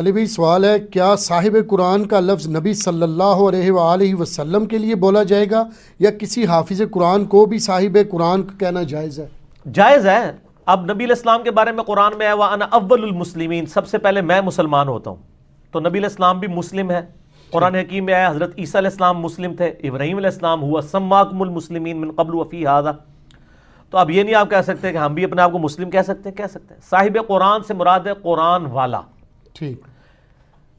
علی بھائی سوال ہے، کیا صاحب قرآن کا لفظ نبی صلی اللہ علیہ وآلہ وسلم کے لیے بولا جائے گا یا کسی حافظ قرآن کو بھی صاحب قرآن کہنا جائز ہے؟ جائز ہے. اب نبی علیہ السلام کے بارے میں قرآن میں ہے وَأَنَا أَوَّلُ الْمُسْلِمِينَ، سب سے پہلے میں مسلمان ہوتا ہوں. تو نبی علیہ السلام بھی مسلم ہے. قرآن حکیم میں ہے حضرت عیسیٰ علیہ السلام مسلم تھے، ابراہیم علیہ السلام ہوا سماکم المسلمین من قبل وفی ہذا. تو اب یہ نہیں آپ کہہ سکتے کہ ہم بھی اپنے آپ کو مسلم کہہ سکتے ہیں. صاحب قرآن سے مراد ہے قرآن والا. ٹھیک.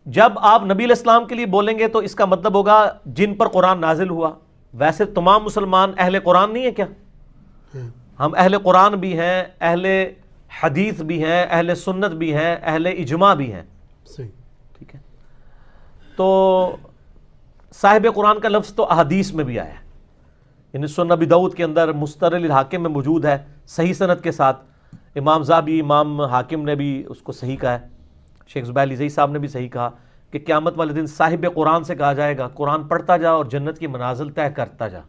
جب آپ نبی علیہ السلام کے لیے بولیں گے تو اس کا مطلب ہوگا جن پر قرآن نازل ہوا. ویسے تمام مسلمان اہل قرآن نہیں ہے کیا؟ ہم اہل قرآن بھی ہیں، اہل حدیث بھی ہیں، اہل سنت بھی ہیں، اہل اجماع بھی ہیں. ٹھیک ہے. تو صاحب قرآن کا لفظ تو احادیث میں بھی آیا ہے، یعنی سنن ابی داؤد کے اندر مستدرک الحاکم میں موجود ہے صحیح سند کے ساتھ. امام ذہبی، امام حاکم نے بھی اس کو صحیح کہا ہے. شیخ زبیر علی صاحب نے بھی صحیح کہا کہ قیامت والے دن صاحب قرآن سے کہا جائے گا قرآن پڑھتا جا اور جنت کی منازل طے کرتا جا،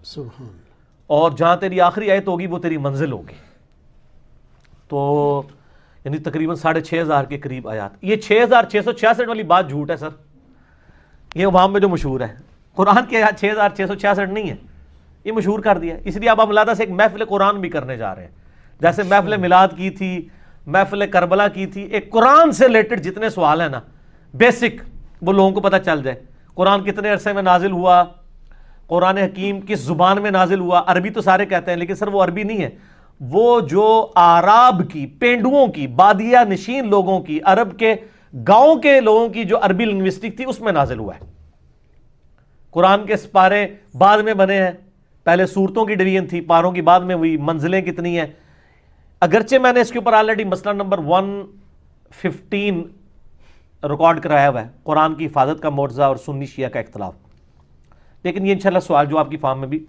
اور جہاں تیری آخری آیت ہوگی وہ تیری منزل ہوگی. تو یعنی تقریباً 6,500 کے قریب آیات. یہ 6,666 والی بات جھوٹ ہے سر، یہ عوام میں جو مشہور ہے. قرآن کے 6,666 نہیں ہے، یہ مشہور کر دیا. اس لیے اب ہم علیحدہ سے ایک محفل قرآن بھی کرنے جا رہے ہیں، جیسے محفل میلاد کی تھی، محفل کربلا کی تھی. ایک قرآن سے ریلیٹڈ جتنے سوال ہیں نا بیسک، وہ لوگوں کو پتہ چل جائے. قرآن کتنے عرصے میں نازل ہوا، قرآن حکیم کس زبان میں نازل ہوا. عربی تو سارے کہتے ہیں لیکن سر وہ عربی نہیں ہے، وہ جو آراب کی، پینڈوؤں کی، بادیہ نشین لوگوں کی، عرب کے گاؤں کے لوگوں کی جو عربی لنگوسٹک تھی اس میں نازل ہوا ہے. قرآن کے سپارے بعد میں بنے ہیں، پہلے سورتوں کی ڈویژن تھی، پاروں کی بعد میں ہوئی. منزلیں کتنی ہیں، اگرچہ میں نے اس کے اوپر آلریڈی مسئلہ نمبر 115 ریکارڈ کرایا ہوا ہے، قرآن کی حفاظت کا معجزہ اور سنی شیعہ کا اختلاف. لیکن یہ انشاءاللہ سوال جو آپ کی فارم میں بھی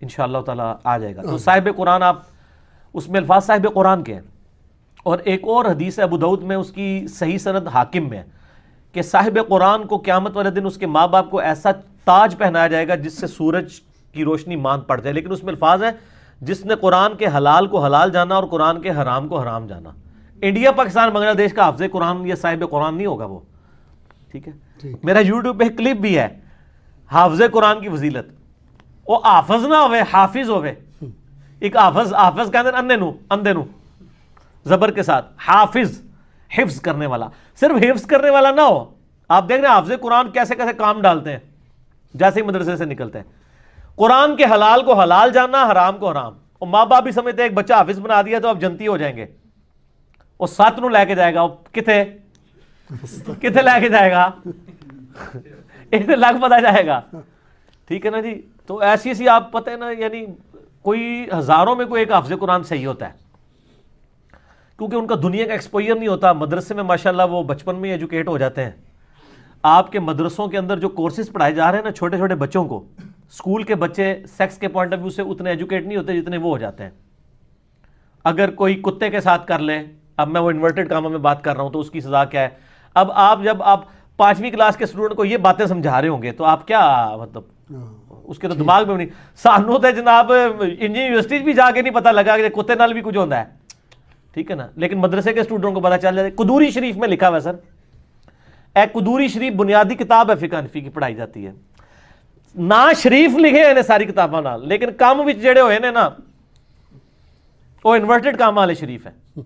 انشاءاللہ تعالیٰ آ جائے گا. تو صاحب قرآن، آپ اس میں الفاظ صاحب قرآن کے ہیں. اور ایک اور حدیث ہے ابو داؤد میں، اس کی صحیح سند حاکم میں ہے کہ صاحب قرآن کو قیامت والے دن اس کے ماں باپ کو ایسا تاج پہنایا جائے گا جس سے سورج کی روشنی ماند پڑ جائے. لیکن اس میں الفاظ ہے جس نے قرآن کے حلال کو حلال جانا اور قرآن کے حرام کو حرام جانا. انڈیا، پاکستان، بنگلہ دیش کا حافظ قرآن یا صاحب قرآن نہیں ہوگا وہ. ٹھیک ہے. میرا یوٹیوب پہ کلپ بھی ہے حافظ قرآن کی فضیلت. وہ حافظ نہ ہوئے، حافظ ہوئے. ایک حافظ کہتے ہیں اندھے نو زبر کے ساتھ، حافظ حفظ کرنے والا. صرف حفظ کرنے والا نہ ہو. آپ دیکھ رہے ہیں حافظ قرآن کیسے کیسے کام ڈالتے ہیں جیسے ہی مدرسے سے نکلتے ہیں. قرآن کے حلال کو حلال جاننا، حرام کو حرام. اور ماں باپ بھی سمجھتے ہیں ایک بچہ حافظ بنا دیا تو اب جنتی ہو جائیں گے. وہ 7 نو لے کے جائے گا، کتنے لے کے جائے گا، ایک لاکھ پتہ جائے گا. ٹھیک ہے نا جی. تو ایسی آپ پتہ ہے نا، یعنی کوئی ہزاروں میں کوئی ایک حافظ قرآن صحیح ہوتا ہے، کیونکہ ان کا دنیا کا ایکسپوئر نہیں ہوتا. مدرسے میں ماشاءاللہ وہ بچپن میں ایجوکیٹ ہو جاتے ہیں. آپ کے مدرسوں کے اندر جو کورسز پڑھائے جا رہے ہیں نا چھوٹے چھوٹے بچوں کو، اسکول کے بچے سیکس کے پوائنٹ آف ویو سے اتنے ایجوکیٹ نہیں ہوتے جتنے وہ ہو جاتے ہیں. اگر کوئی کتے کے ساتھ کر لے، اب میں وہ انورٹڈ کاموں میں بات کر رہا ہوں، تو اس کی سزا کیا ہے. اب آپ جب آپ 5ویں کلاس کے اسٹوڈنٹ کو یہ باتیں سمجھا رہے ہوں گے تو آپ کیا مطلب اس کے تو دماغ میں نہیں. سانو تو جناب یونیورسٹی بھی جا کے نہیں پتہ لگا کہ کتے نال بھی کچھ ہوتا ہے. ٹھیک ہے نا. لیکن مدرسے کے اسٹوڈنٹ کو پتہ چل جائے. قدوری شریف میں لکھا ہوا ہے سر، ایک قدوری شریف بنیادی کتاب ہے فقہ حنفی کی، پڑھائی جاتی ہے. نا شریف لکھے ہیں ساری کتاباں نال، لیکن کام وچ جڑے ہوئے نے نا وہ انورٹڈ کام والے شریف ہے.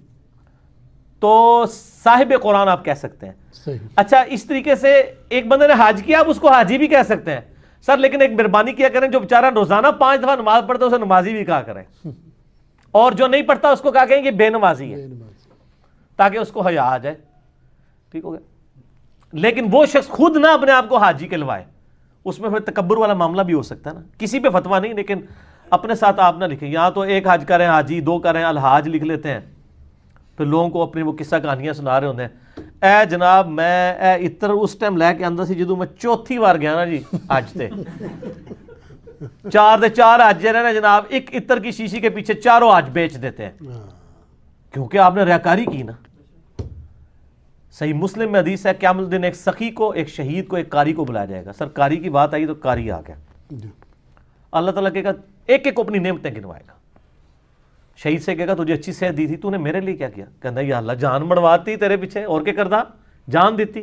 تو صاحب قرآن آپ کہہ سکتے ہیں. اچھا، اس طریقے سے ایک بندے نے حج کیا، آپ اس کو حاجی بھی کہہ سکتے ہیں سر. لیکن ایک مہربانی کیا کریں، جو بیچارہ روزانہ 5 دفعہ نماز پڑھتا ہے اسے نمازی بھی کہا کریں، اور جو نہیں پڑھتا اس کو کہا کریں کہ بے نمازی ہے، تاکہ اس کو حیا آ جائے. ٹھیک ہو گیا. لیکن وہ شخص خود نہ اپنے آپ کو حاجی کہلوائے، اس میں پھر تکبر والا معاملہ بھی ہو سکتا ہے نا. کسی پہ فتویٰ نہیں، لیکن اپنے ساتھ آپ نہ لکھیں. یہاں تو ایک حج کریں حاجی، 2 کریں الحاج لکھ لیتے ہیں، پھر لوگوں کو اپنی وہ قصہ کہانیاں سنا رہے ہوتے ہیں. اے جناب میں اتر اس ٹائم لے کے اندر سی جدوں میں 4تھی بار گیا نا جی حج تے 4 دے 4 حج رہے نا جناب. ایک اتر کی شیشی کے پیچھے 4 حج بیچ دیتے ہیں کیونکہ آپ نے ریاکاری کی نا. صحیح مسلم میں حدیث ہے قیامت الدن ایک سخی کو، ایک شہید کو، ایک قاری کو بلایا جائے گا. سر قاری کی بات آئی تو قاری آ گیا. اللہ تعالیٰ کہے گا ایک ایک کو اپنی نعمتیں گنوائے گا. شہید سے کہے گا تجھے اچھی صحت دی تھی، تو نے میرے لیے کیا کیا؟ کہتا ہے یا اللہ جان مڑواتی تیرے پیچھے اور کیا کردا. جان دیتی؟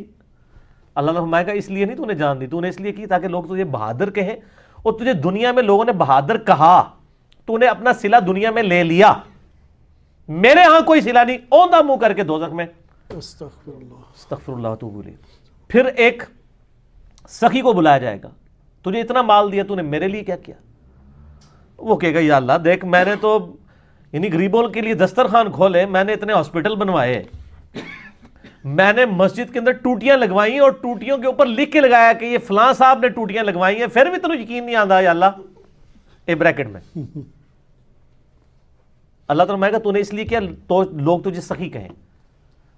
اللہ نے فرمایا کہ اس لیے نہیں تو نے جان دی، تو نے اس لیے کی تاکہ لوگ تجھے بہادر کہیں، اور تجھے دنیا میں لوگوں نے بہادر کہا، تو نے اپنا صلہ دنیا میں لے لیا، میرے ہاں کوئی صلہ نہیں، اوندھا منہ کر کے دوزخ میں استغفر اللہ استغفر اللہ توب الیہ۔ پھر ایک سخی کو بلایا جائے گا، تجھے اتنا مال دیا، تو نے میرے لیے کیا کیا؟ وہ کہے گا یا اللہ دیکھ میں نے تو یعنی غریبوں کے لیے دسترخوان کھولے، میں نے اتنے ہاسپٹل بنوائے، میں نے مسجد کے اندر ٹوٹیاں لگوائی اور ٹوٹیوں کے اوپر لکھ کے لگایا کہ یہ فلاں صاحب نے ٹوٹیاں لگوائی ہیں، پھر بھی تجھے یقین نہیں آتا یا اللہ، اے بریکٹ میں اللہ تعالیٰ فرمائے گا تو نے اس لیے کیا تو لوگ تجھے سخی کہیں،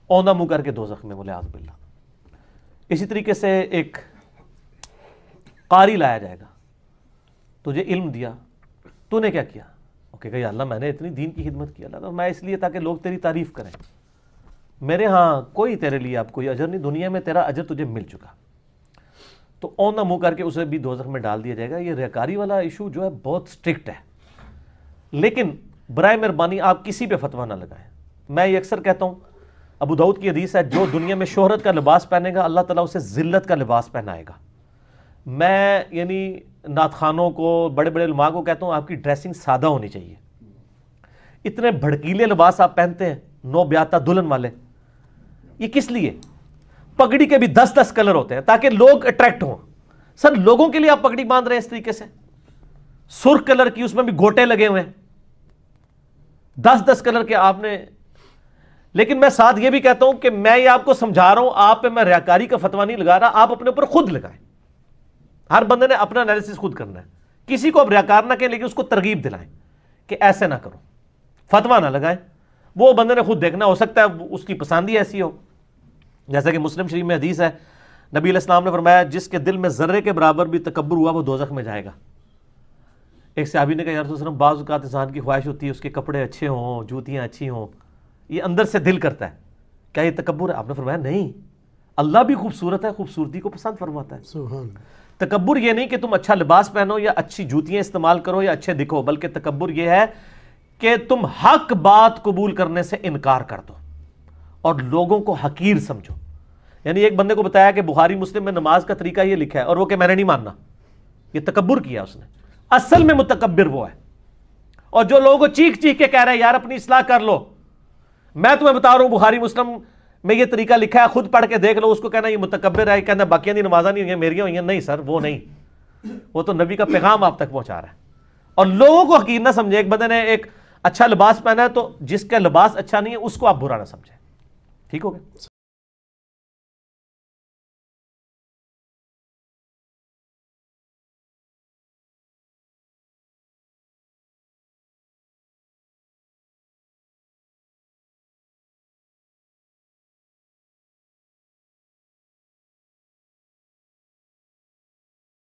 اوندھا منہ کر کے دوزخ میں، والعیاذ باللہ۔ اسی طریقے سے ایک قاری لایا جائے گا، تجھے علم دیا، تو نے کیا کیا؟ وہ کہے گا یا اللہ میں نے اتنی دین کی خدمت کی، اللہ تو میں اس لیے تاکہ لوگ تیری تعریف کریں، میرے ہاں کوئی تیرے لیے اب کوئی اجر نہیں، دنیا میں تیرا اجر تجھے مل چکا۔ تو اوندھا منہ کر کے اسے بھی دوزخ میں ڈال دیا جائے گا۔ یہ ریاکاری والا ایشو جو ہے بہت سٹرکٹ ہے، لیکن برائے مہربانی آپ کسی پہ فتویٰ نہ لگائیں۔ میں یہ اکثر کہتا ہوں، ابو داؤد کی حدیث ہے، جو دنیا میں شہرت کا لباس پہنے گا اللہ تعالیٰ اسے ذلت کا لباس پہنائے گا۔ میں یعنی نعت خوانوں کو، بڑے بڑے علماء کو کہتا ہوں آپ کی ڈریسنگ سادہ ہونی چاہیے۔ اتنے بھڑکیلے لباس آپ پہنتے ہیں، نو بیاتہ دلہن والے، یہ کس لیے؟ پگڑی کے بھی 10 کلر ہوتے ہیں تاکہ لوگ اٹریکٹ ہوں۔ سر لوگوں کے لیے آپ پگڑی باندھ رہے ہیں اس طریقے سے، سرخ کلر کی، اس میں بھی گوٹے لگے ہوئے ہیں، 10 کلر کے آپ نے۔ لیکن میں ساتھ یہ بھی کہتا ہوں کہ میں یہ آپ کو سمجھا رہا ہوں، آپ پہ میں ریاکاری کا فتویٰ نہیں لگا رہا، آپ اپنے اوپر خود لگائیں۔ ہر بندے نے اپنا انالیسس خود کرنا ہے، کسی کو اب ریاکار نہ کہیں لیکن اس کو ترغیب دلائیں کہ ایسے نہ کرو، فتویٰ نہ لگائیں۔ وہ بندے نے خود دیکھنا، ہو سکتا ہے اس کی پسند ہی ایسی ہو۔ جیسا کہ مسلم شریف میں حدیث ہے، نبی علیہ السلام نے فرمایا جس کے دل میں ذرے کے برابر بھی تکبر ہوا وہ دوزخ میں جائے گا۔ ایک صحابی نے کہا یا رسول اللہ، بعض اوقات انسان کی خواہش ہوتی ہے اس کے کپڑے اچھے ہوں، جوتیاں اچھی ہوں، یہ اندر سے دل کرتا ہے، کیا یہ تکبر ہے؟ آپ نے فرمایا نہیں، اللہ بھی خوبصورت ہے، خوبصورتی کو پسند فرماتا ہے۔ سبحان۔ تکبر یہ نہیں کہ تم اچھا لباس پہنو یا اچھی جوتیاں استعمال کرو یا اچھے دکھو، بلکہ تکبر یہ ہے کہ تم حق بات قبول کرنے سے انکار کر دو اور لوگوں کو حقیر سمجھو۔ یعنی ایک بندے کو بتایا کہ بخاری مسلم میں نماز کا طریقہ یہ لکھا ہے اور وہ کہ میں نے نہیں ماننا، یہ تکبر کیا اس نے۔ اصل میں متکبر وہ ہے، اور جو لوگوں کو چیخ چیخ کے کہہ رہا ہے یار اپنی اصلاح کر لو، میں تمہیں بتا رہا ہوں بخاری مسلم میں یہ طریقہ لکھا ہے، خود پڑھ کے دیکھ لو، اس کو کہنا یہ متکبر ہے، کہنا باقیاں دی نمازاں نہیں ہوئی ہیں میریاں ہوئی ہیں، نہیں سر وہ نہیں، وہ تو نبی کا پیغام آپ تک پہنچا رہا ہے۔ اور لوگوں کو حقیر نہ سمجھے، ایک بندے نے ایک اچھا لباس پہنا ہے تو جس کا لباس اچھا نہیں ہے اس کو آپ برا نہ سمجھیں، ٹھیک ہو گیا؟